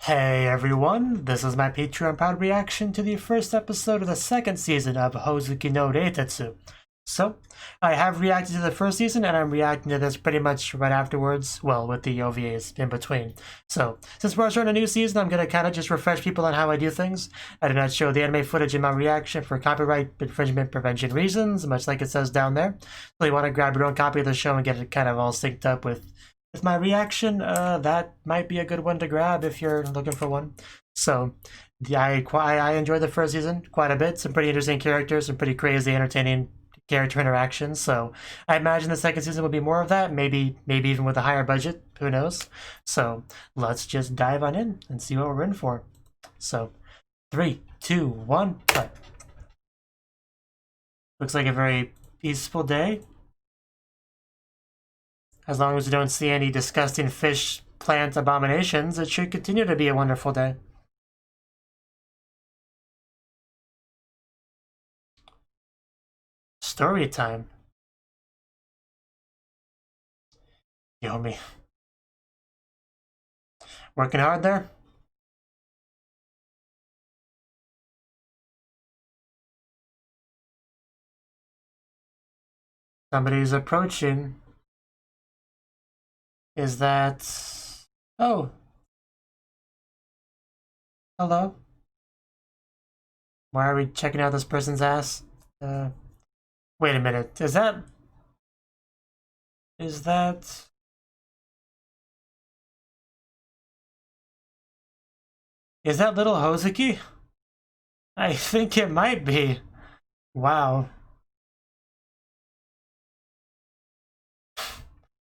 Hey everyone, this is my Patreon proud reaction to the first episode of the second season of Hoozuki no Reitetsu. So, I have reacted to the first season and I'm reacting to this pretty much right afterwards, well, with the OVAs in between. So, since we're starting a new season, I'm gonna kind of just refresh people on how I do things. I do not show the anime footage in my reaction for copyright infringement prevention reasons, much like it says down there. So you want to grab your own copy of the show and get it kind of all synced up with my reaction, that might be a good one to grab if you're looking for one. So, I enjoyed the first season quite a bit. Some pretty interesting characters, some pretty crazy, entertaining character interactions. So, I imagine the second season will be more of that. Maybe even with a higher budget. Who knows? So, let's just dive on in and see what we're in for. So, 3, 2, 1, play. Looks like a very peaceful day. As long as we don't see any disgusting fish plant abominations, it should continue to be a wonderful day. Story time. Yomi. Working hard there? Somebody's approaching. Is that... Oh. Hello. Why are we checking out this person's ass? Wait a minute. Is that... Is that little Hoozuki? I think it might be. Wow.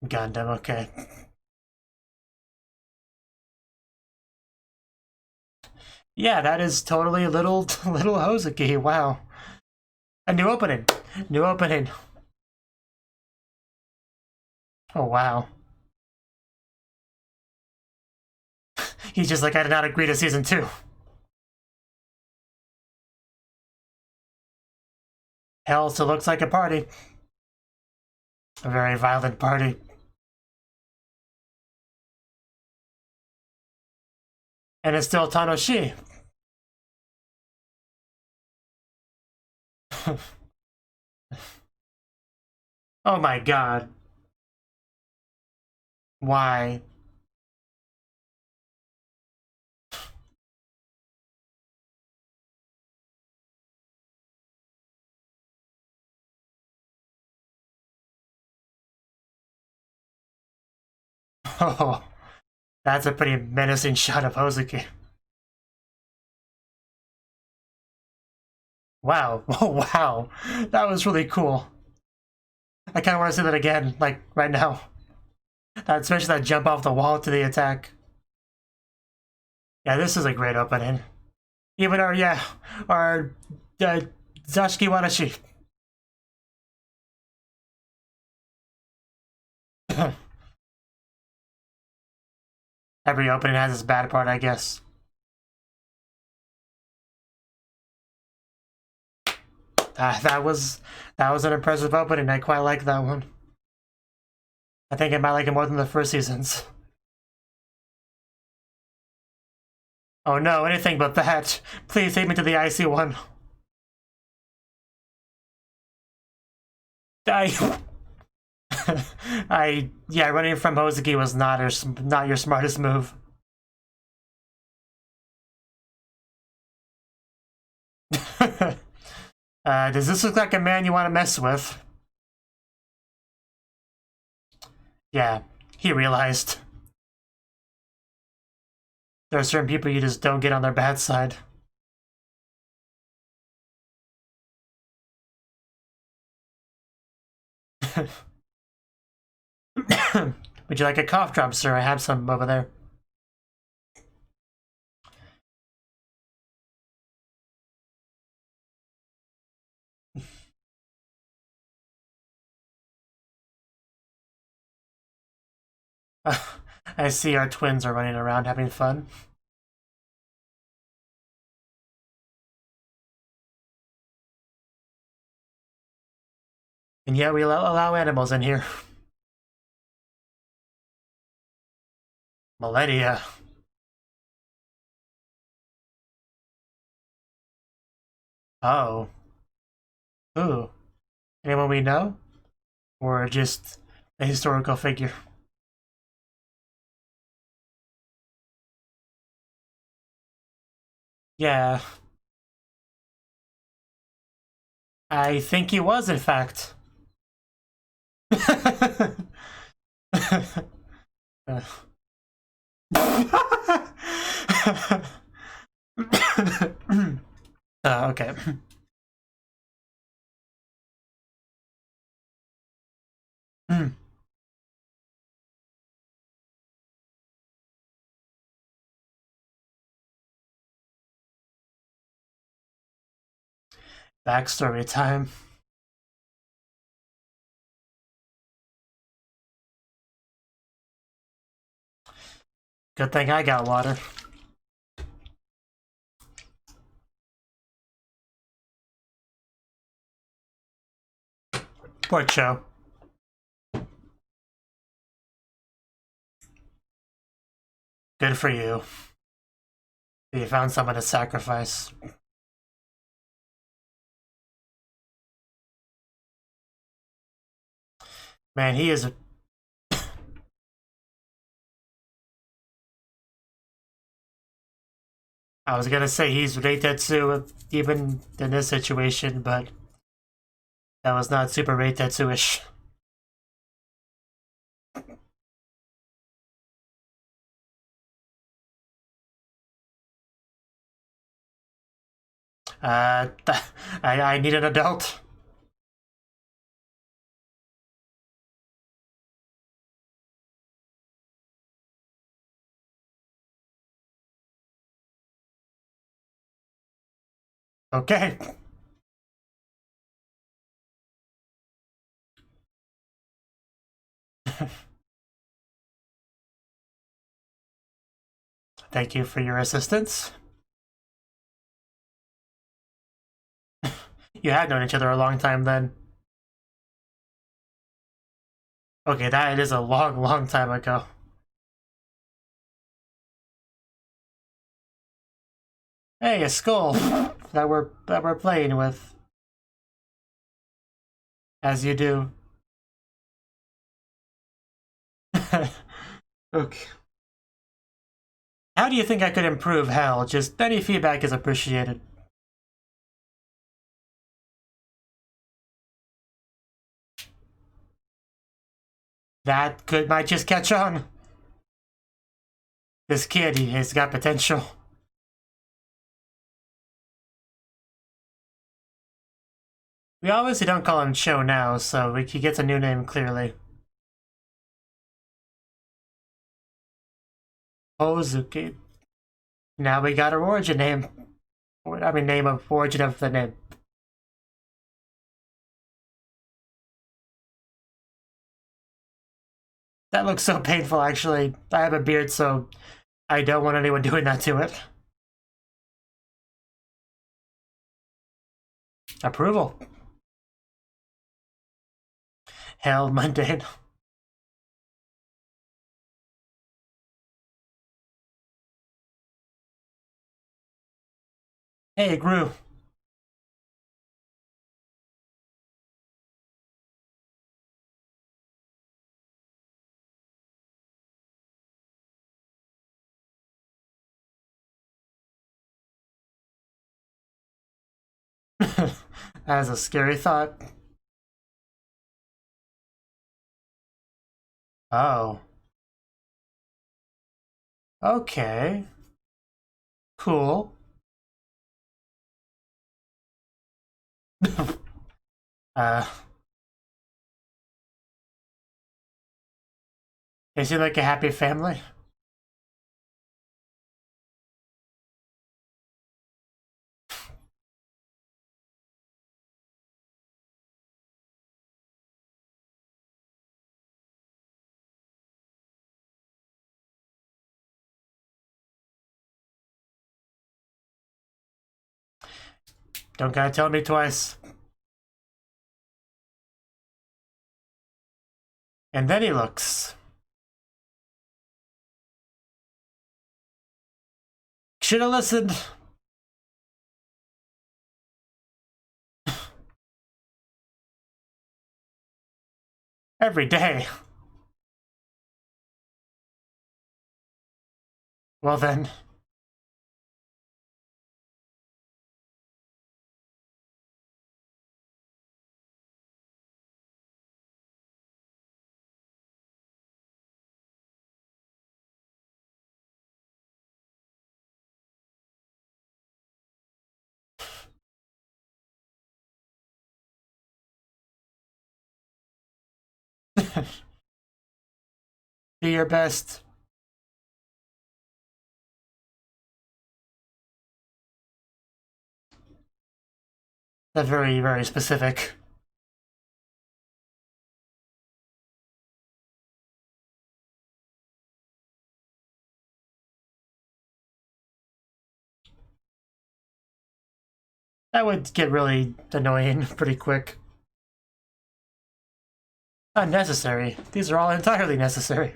Gundam, okay. Yeah, that is totally little Hoozuki. Wow. A new opening. New opening. Oh, wow. He's just like, I did not agree to season 2. Hell, so looks like a party. A very violent party. And it's still Tanoshi. Oh my god. Why? Oh, that's a pretty menacing shot of Hoozuki. Wow. Oh, wow. That was really cool. I kind of want to see that again, like, right now. Especially that jump off the wall to the attack. Yeah, this is a great opening. Even our Zashiki Warashi. Every opening has its bad part, I guess. That was an impressive opening. I quite like that one. I think I might like it more than the first seasons. Oh no, anything but that. Please take me to the icy one. Yeah, running from Hoozuki was not your smartest move. Does this look like a man you want to mess with? Yeah, he realized. There are certain people you just don't get on their bad side. Would you like a cough drop, sir? I have some over there. I see our twins are running around having fun. And yet we allow animals in here. Millennia. Oh. Who? Anyone we know? Or just a historical figure? Yeah. I think he was, in fact. Okay. Backstory time. Good thing I got water. Poor Cho. Good for you. You found someone to sacrifice. Man, he is... I was gonna say he's Reitetsu even in this situation, but that was not super Reitetsu-ish. I need an adult. Okay. Thank you for your assistance. You had known each other a long time then. Okay, that is a long, long time ago. Hey, a skull that we're playing with. As you do. Okay. How do you think I could improve hell? Just any feedback is appreciated. That might just catch on. This kid, he's got potential. We obviously don't call him Cho now, so he gets a new name clearly. Hoozuki. Now we got our origin name. I mean, name of origin of the name. That looks so painful, actually. I have a beard, so I don't want anyone doing that to it. Approval. Hell, mundane. Hey, it grew. That is a scary thought. Oh. Okay. Cool. uh, they seem like a happy family. Don't gotta tell me twice. And then he looks. Should've listened. Every day. Well then. Do your best. That's very, very specific. That would get really annoying pretty quick. Unnecessary. These are all entirely necessary.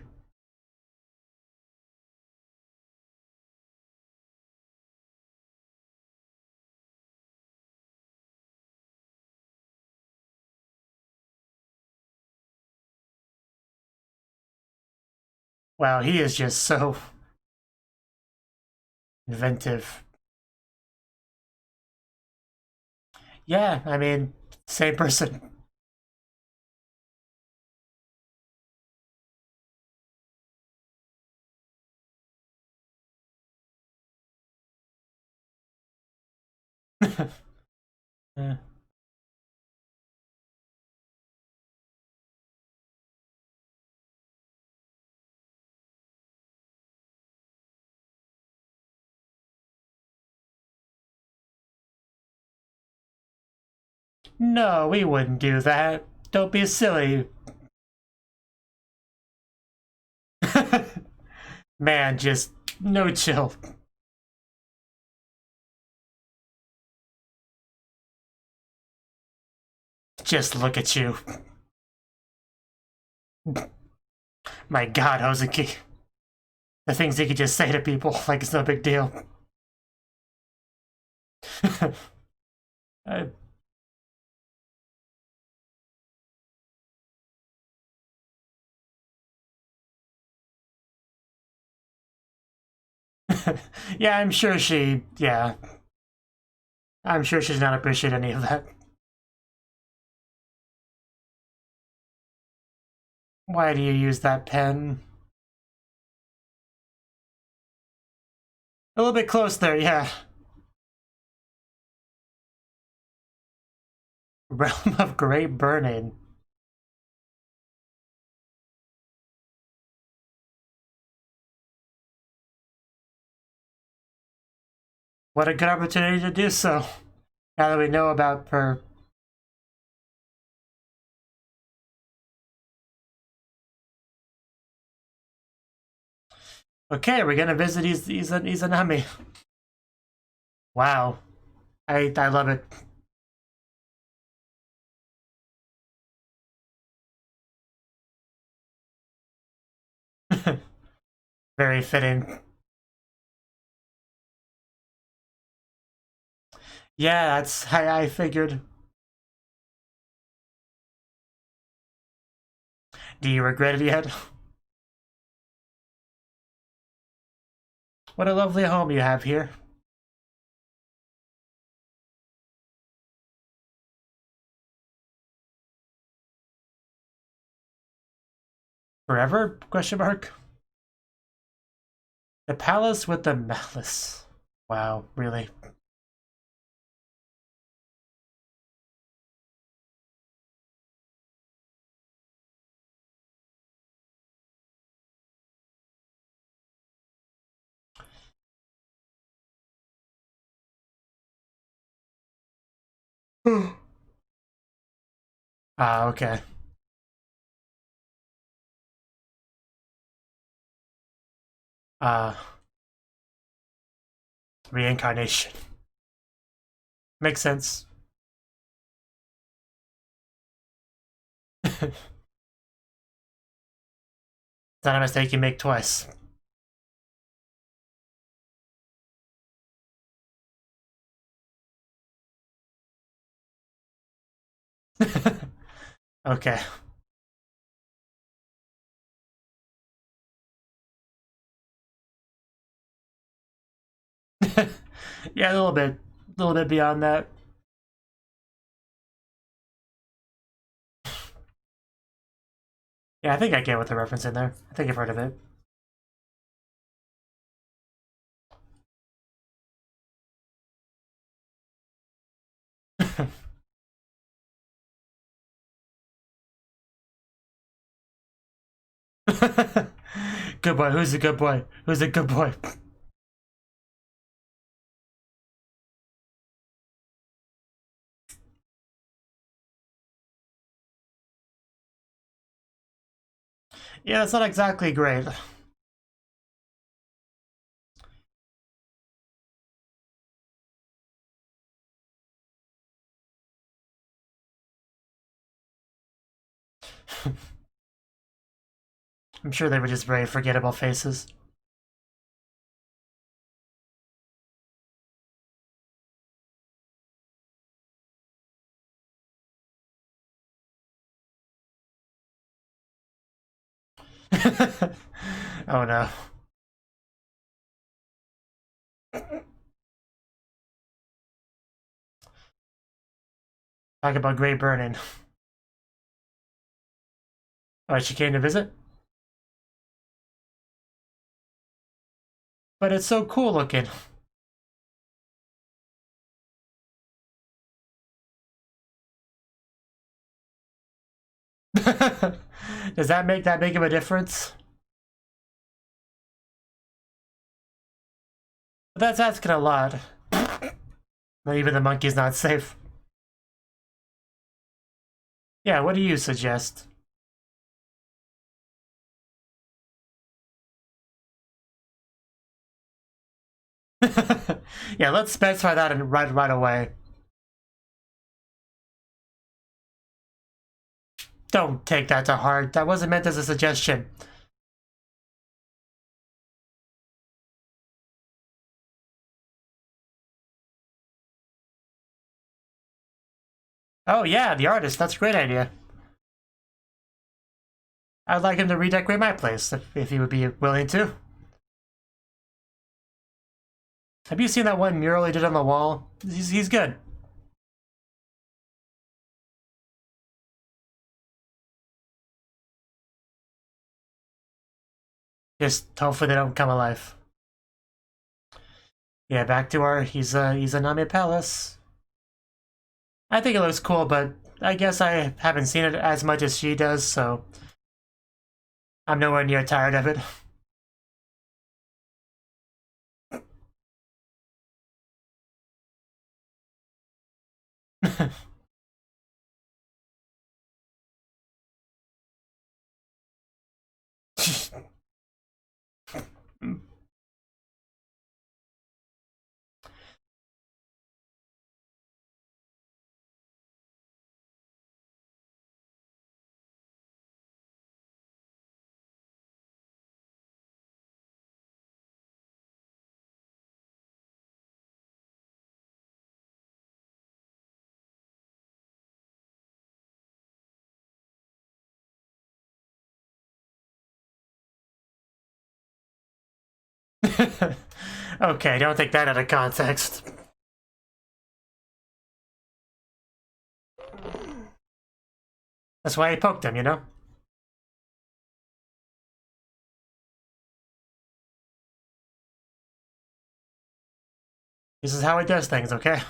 Wow, he is just so inventive. Yeah, I mean, same person. Yeah. No, we wouldn't do that. Don't be silly. Man, just no chill. Just look at you. My god, Hoozuki. The things he could just say to people like it's no big deal. I... Yeah, I'm sure she... Yeah. I'm sure she does not appreciate any of that. Why do you use that pen? A little bit close there, yeah. Realm of Great Burning. What a good opportunity to do so. Now that we know about her. Okay, we're gonna visit Izanami. Wow. I love it. Very fitting. Yeah, that's how I figured. Do you regret it yet? What a lovely home you have here. Forever? Question mark. The palace with the malice. Wow, really? Ah, okay. Uh, Reincarnation. Makes sense. It's not a mistake you make twice. Okay. Yeah, a little bit beyond that. Yeah, I think I get what the reference in there. I think I've heard of it. Good boy. Who's a good boy? Who's a good boy? Yeah, that's not exactly great. I'm sure they were just very forgettable faces. Oh no. Talk about Great Burning. Oh, she came to visit? But it's so cool looking. Does that make that big of a difference? That's asking a lot. Even the monkey's not safe. Yeah, what do you suggest? Yeah, let's specify that right away. Don't take that to heart. That wasn't meant as a suggestion. Oh yeah, the artist. That's a great idea. I'd like him to redecorate my place, if he would be willing to. Have you seen that one mural he did on the wall? He's good. Just hopefully they don't come alive. Yeah, back to our he's a Nami Palace. I think it looks cool, but I guess I haven't seen it as much as she does, so I'm nowhere near tired of it. Okay, don't take that out of context. That's why I poked him, you know? This is how he does things, okay?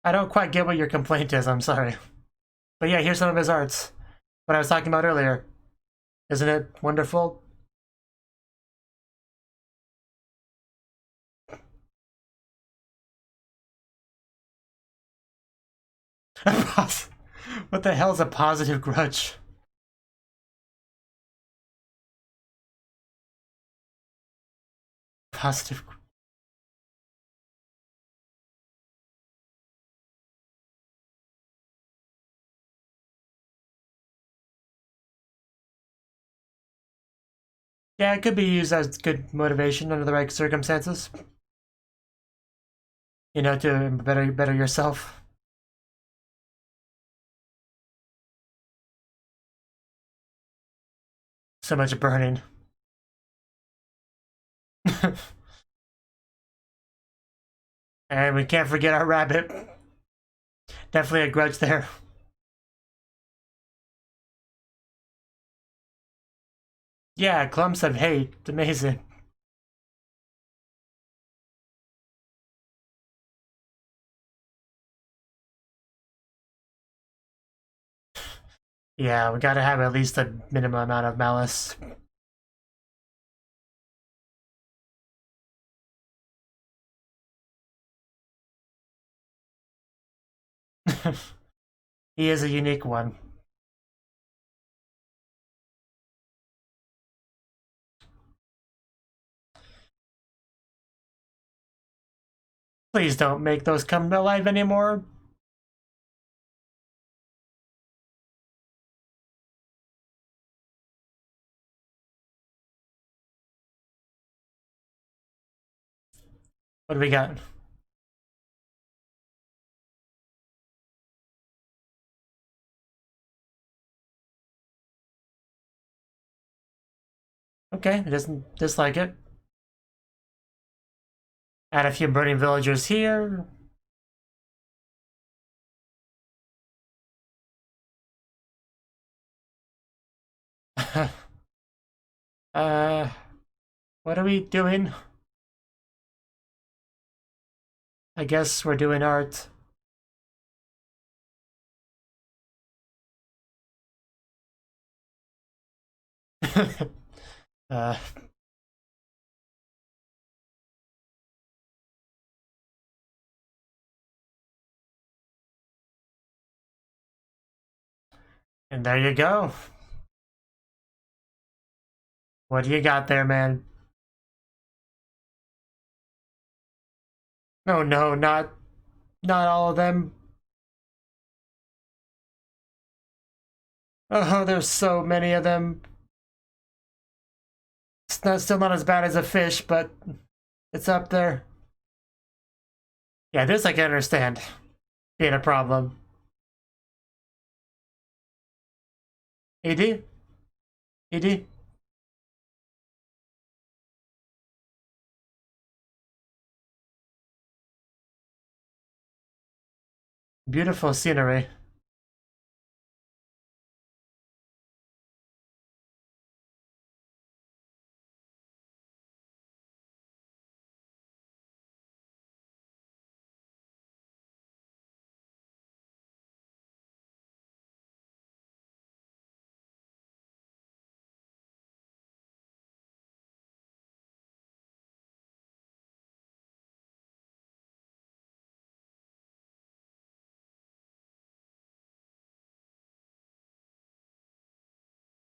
I don't quite get what your complaint is, I'm sorry. But yeah, here's some of his arts. What I was talking about earlier. Isn't it wonderful? What the hell is a positive grudge? Positive. Yeah, it could be used as good motivation under the right circumstances. You know, to better yourself. So much burning. And we can't forget our rabbit. Definitely a grudge there. Yeah, clumps of hate. It's amazing. Yeah, we gotta have at least a minimum amount of malice. He is a unique one. Please don't make those come alive anymore. What do we got? Okay, it doesn't dislike it. Add a few burning villagers here. What are we doing? I guess we're doing art. uh, and there you go. What do you got there, man? Oh no, not all of them. Oh, there's so many of them. It's still not as bad as a fish, but it's up there. Yeah, this I can understand being a problem. AD? AD? Beautiful scenery.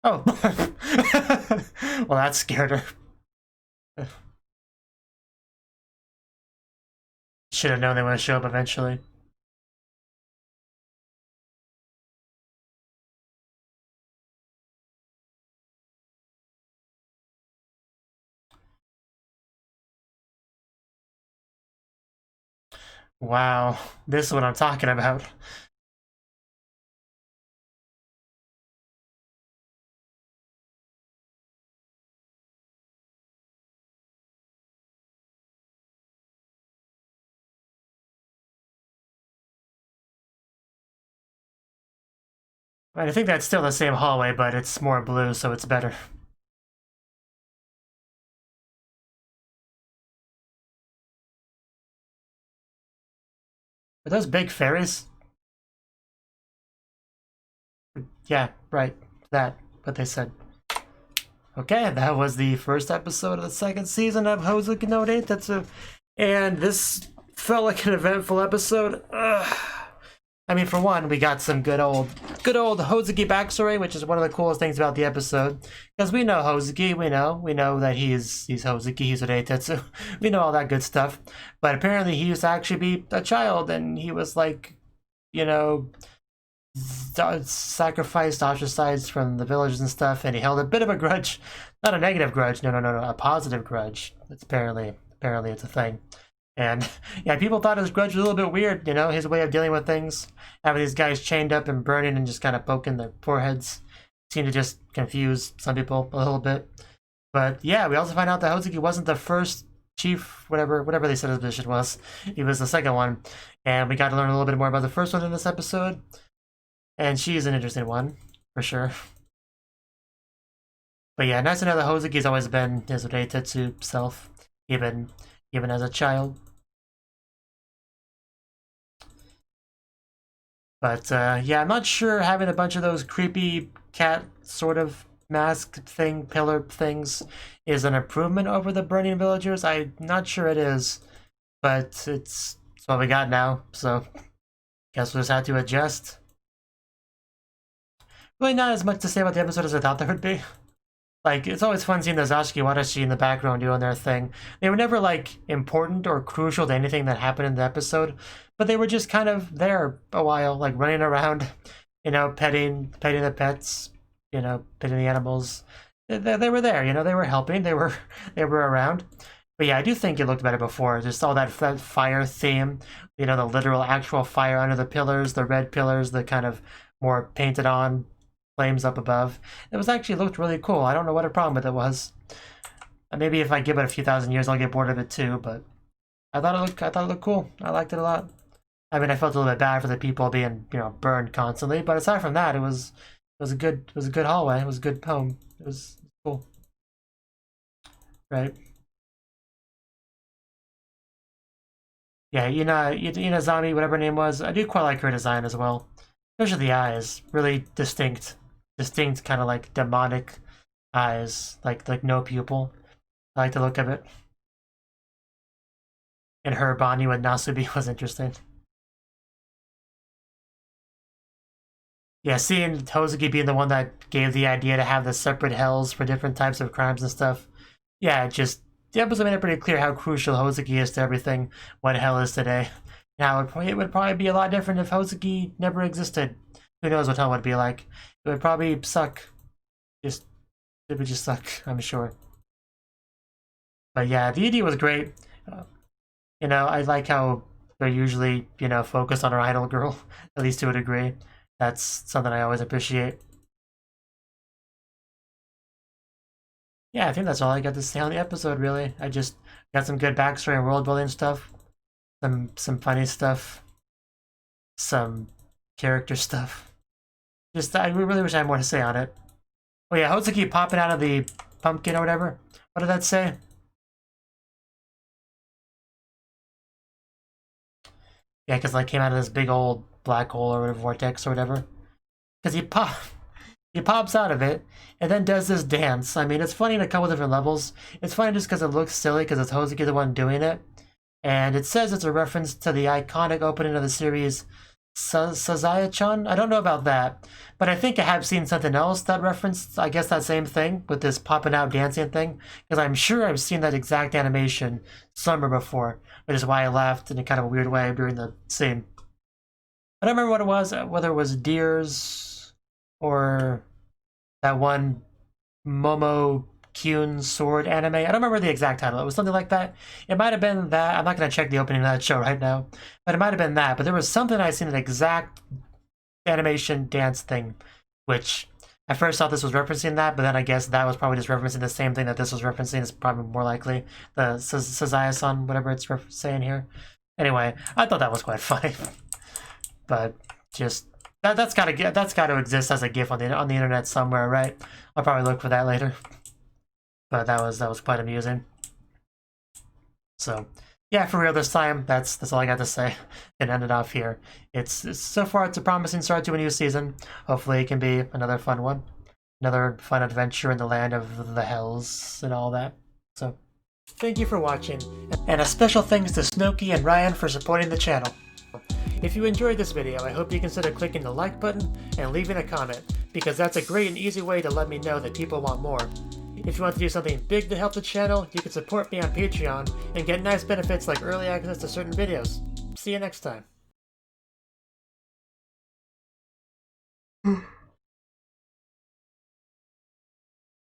Oh. Well, that scared her. Should have known they would show up eventually. Wow, this is what I'm talking about. I think that's still the same hallway, but it's more blue, so it's better. Are those big fairies? Yeah, right. That, what they said. Okay, that was the first episode of the second season of Hoozuki no Reitetsu. And this felt like an eventful episode. Ugh. I mean, for one, we got some good old Hoozuki backstory, which is one of the coolest things about the episode. Because we know Hoozuki, we know that he's Hoozuki, he's Reitetsu. We know all that good stuff. But apparently he used to actually be a child, and he was like, you know, sacrificed, ostracized from the village and stuff, and he held a bit of a grudge. Not a negative grudge, no, a positive grudge. It's apparently it's a thing. And yeah, people thought his grudge was a little bit weird, you know, his way of dealing with things. Having these guys chained up and burning and just kind of poking their foreheads. seemed to just confuse some people a little bit. But yeah, we also find out that Hoozuki wasn't the first chief, whatever they said his position was. He was the second one. And we got to learn a little bit more about the first one in this episode. And she's an interesting one, for sure. But yeah, nice to know that Hoozuki's always been his Reitetsu self, even as a child. But yeah, I'm not sure having a bunch of those creepy cat sort of mask thing, pillar things, is an improvement over the burning villagers. I'm not sure it is, but it's what we got now, so guess we'll just have to adjust. Really not as much to say about the episode as I thought there would be. Like, it's always fun seeing the Zashiki Watashi in the background doing their thing. They were never, like, important or crucial to anything that happened in the episode, but they were just kind of there a while, like, running around, you know, petting the pets, you know, petting the animals. They were there, you know, they were helping, they were around. But yeah, I do think it looked better before. Just all that fire theme, you know, the literal actual fire under the pillars, the red pillars, the kind of more painted on flames up above. It was actually looked really cool. I don't know what a problem with it was. Maybe if I give it a few thousand years, I'll get bored of it too. But I thought it looked cool. I liked it a lot. I mean, I felt a little bit bad for the people being, you know, burned constantly. But aside from that, it was a good hallway. It was a good home. It was cool. Right. Yeah, Inazami, whatever her name was, I do quite like her design as well. Especially the eyes, really distinct kind of like demonic eyes, like no pupil. I like the look of it. And her bonding with Nasubi was interesting. Yeah, seeing Hoozuki being the one that gave the idea to have the separate hells for different types of crimes and stuff. Yeah, the episode made it pretty clear how crucial Hoozuki is to everything, what hell is today. Now, it would probably be a lot different if Hoozuki never existed. Who knows what hell would be like. It would probably suck. It would just suck, I'm sure. But yeah, the idea was great. You know, I like how they're usually, you know, focused on our idol girl, at least to a degree. That's something I always appreciate. Yeah, I think that's all I got to say on the episode, really. I just got some good backstory and world building stuff. Some funny stuff. Some character stuff. I really wish I had more to say on it. Oh yeah, Hoozuki popping out of the pumpkin or whatever. What did that say? Yeah, because like came out of this big old black hole or whatever, vortex or whatever. Because he pops out of it and then does this dance. I mean, it's funny in a couple different levels. It's funny just because it looks silly because it's Hoozuki the one doing it. And it says it's a reference to the iconic opening of the series Salazar-chan? I don't know about that, but I think I have seen something else that referenced, I guess, that same thing with this popping out dancing thing, because I'm sure I've seen that exact animation somewhere before, which is why I laughed in a kind of a weird way during the scene. I don't remember what it was, whether it was Deers or that one Momo Kyun sword anime. I don't remember the exact title. It was something like that. It might have been that. I'm not going to check the opening of that show right now, but it might have been that. But there was something I seen, an exact animation dance thing, which at first thought this was referencing that, but then I guess that was probably just referencing the same thing that this was referencing. It's probably more likely the Sazaya-san, whatever it's saying here. Anyway, I thought that was quite funny, but just that's got to exist as a GIF on the internet somewhere, right? I'll probably look for that later. But that was quite amusing. So yeah, for real this time, that's all I got to say. And end it off here. It's so far it's a promising start to a new season. Hopefully it can be another fun one. Another fun adventure in the land of the hells and all that. So thank you for watching. And a special thanks to Cnouki and Ryan for supporting the channel. If you enjoyed this video, I hope you consider clicking the like button and leaving a comment, because that's a great and easy way to let me know that people want more. If you want to do something big to help the channel, you can support me on Patreon and get nice benefits like early access to certain videos. See you next time.